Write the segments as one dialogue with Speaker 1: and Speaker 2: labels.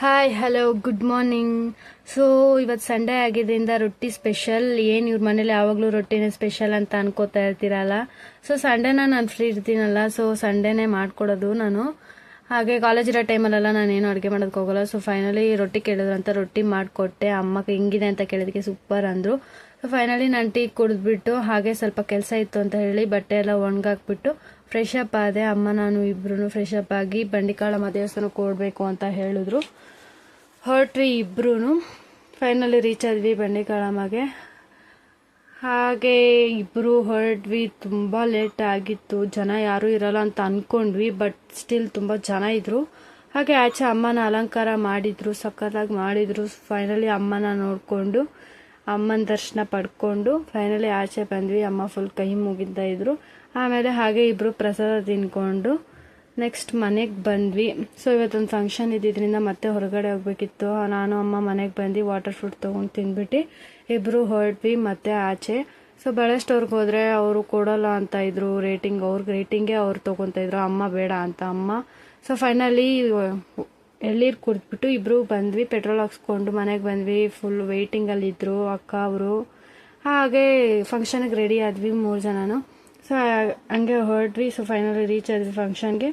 Speaker 1: Hi hello good morning. So ಇವತ್ತು Sunday ಆಗಿದ್ದರಿಂದ ರೊಟ್ಟಿ ಸ್ಪೆಷಲ್. ಏನು ಇವ್ರ ಮನೇಲಿ ಯಾವಾಗಲೂ ರೊಟ್ಟಿನೇ ಸ್ಪೆಷಲ್ ಅಂತ ಅನ್ಕೋತಾ ಇರ್ತೀರಲ್ಲ. ಸೊ ಸಂಡೇನ ನಾನು ಫ್ರೀ ಇರ್ತೀನಲ್ಲ, ಸೊ ಸಂಡೇನೇ ಮಾಡ್ಕೊಡೋದು ನಾನು. ಹಾಗೆ ಕಾಲೇಜ್ ಇರೋ ಟೈಮಲ್ಲೆಲ್ಲ ನಾನೇನು ಅಡುಗೆ ಮಾಡೋದಕ್ಕೆ ಹೋಗಲ್ಲ. ಸೊ ಫೈನಲಿ ರೊಟ್ಟಿ ಕೇಳಿದ್ರು ಅಂತ ರೊಟ್ಟಿ ಮಾಡಿಕೊಟ್ಟೆ. ಅಮ್ಮಕ್ಕೆ ಹೆಂಗಿದೆ ಅಂತ ಕೇಳಿದಕ್ಕೆ ಸೂಪರ್ ಅಂದರು. ಸೊ ಫೈನಲಿ ನಾನು ಟೀ ಕುಡಿದ್ಬಿಟ್ಟು ಹಾಗೆ ಸ್ವಲ್ಪ ಕೆಲಸ ಇತ್ತು ಅಂತ ಹೇಳಿ ಬಟ್ಟೆ ಎಲ್ಲ ಒಣಗಾಕ್ಬಿಟ್ಟು ಫ್ರೆಶ್ ಅಪ್ ಆದೆ. ಅಮ್ಮ ನಾನು ಇಬ್ರು ಫ್ರೆಶ್ ಅಪ್ ಆಗಿ ಬಂಡಿಕಾಳಮ್ಮ ದೇವಸ್ಥಾನಕ್ಕೆ ಓಡಬೇಕು ಅಂತ ಹೇಳಿದ್ರು. ಹೊರಟ್ವಿ ಇಬ್ರು. ಫೈನಲಿ ರೀಚ್ ಆದ್ವಿ ಬಂಡಿಕಾಳಮ್ಮಗೆ. ಹಾಗೆ ಇಬ್ಬರು ಹೊರಟ್ವಿ. ತುಂಬ ಲೇಟ್ ಆಗಿತ್ತು, ಜನ ಯಾರೂ ಇರಲ್ಲ ಅಂತ ಅಂದ್ಕೊಂಡ್ವಿ, ಬಟ್ ಸ್ಟಿಲ್ ತುಂಬ ಜನ ಇದ್ರು. ಹಾಗೆ ಆಚೆ ಅಮ್ಮನ ಅಲಂಕಾರ ಮಾಡಿದ್ರು, ಸಕ್ಕತ್ತಾಗಿ ಮಾಡಿದ್ರು. ಫೈನಲಿ ಅಮ್ಮನ ನೋಡಿಕೊಂಡು ಅಮ್ಮನ ದರ್ಶನ ಪಡ್ಕೊಂಡು ಫೈನಲಿ ಆಚೆ ಬಂದ್ವಿ. ಅಮ್ಮ ಫುಲ್ ಕೈ ಮುಗಿತಾ ಇದ್ರು. ಆಮೇಲೆ ಹಾಗೆ ಇಬ್ಬರು ಪ್ರಸಾದ ತಿನ್ಕೊಂಡು ನೆಕ್ಸ್ಟ್ ಮನೆಗೆ ಬಂದ್ವಿ. ಸೊ ಇವತ್ತೊಂದು ಫಂಕ್ಷನ್ ಇದ್ದಿದ್ದರಿಂದ ಮತ್ತೆ ಹೊರಗಡೆ ಹೋಗ್ಬೇಕಿತ್ತು. ನಾನು ಅಮ್ಮ ಮನೆಗೆ ಬಂದು ವಾಟರ್ ಫ್ರೂಟ್ ತೊಗೊಂಡು ತಿಂದ್ಬಿಟ್ಟು ಇಬ್ಬರು ಹೊರಟ್ವಿ ಮತ್ತೆ ಆಚೆ. ಸೊ ಬಳೆ ಸ್ಟೋರ್ಗೆ ಹೋದರೆ ಅವರು ಕೊಡೋಲ್ಲ ಅಂತ ಇದ್ರು ರೇಟಿಂಗ್. ಅವ್ರಿಗೆ ರೇಟಿಂಗೇ ಅವ್ರು ತೊಗೊತಾ ಇದ್ರು, ಅಮ್ಮ ಬೇಡ ಅಂತ ಅಮ್ಮ. ಸೊ ಫೈನಲಿ ಎಳ್ಳೀರು ಕುಡಿದ್ಬಿಟ್ಟು ಇಬ್ಬರು ಬಂದ್ವಿ. ಪೆಟ್ರೋಲ್ ಹಾಕ್ಸ್ಕೊಂಡು ಮನೆಗೆ ಬಂದ್ವಿ. ಫುಲ್ ವೆಯ್ಟಿಂಗಲ್ಲಿದ್ದರು ಅಕ್ಕ ಅವರು. ಹಾಗೆ ಫಂಕ್ಷನ್ಗೆ ರೆಡಿ ಆದ್ವಿ 3 ಜನನು. ಸೊ ಹಂಗೆ ಹೊರಟ್ವಿ. ಸೊ ಫೈನಲಿ ರೀಚ್ ಆದ್ವಿ ಫಂಕ್ಷನ್ಗೆ.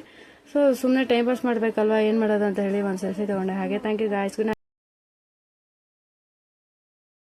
Speaker 1: ಸೊ ಸುಮ್ಮನೆ ಟೈಮ್ ಪಾಸ್ ಮಾಡಬೇಕಲ್ವ, ಏನು ಮಾಡೋದು ಅಂತ ಹೇಳಿ ಒಂದು ಸೆಲ್ಫಿ ತೊಗೊಂಡೆ. ಹಾಗೆ ಥ್ಯಾಂಕ್ ಯು ಗಾಯ್ಸ್.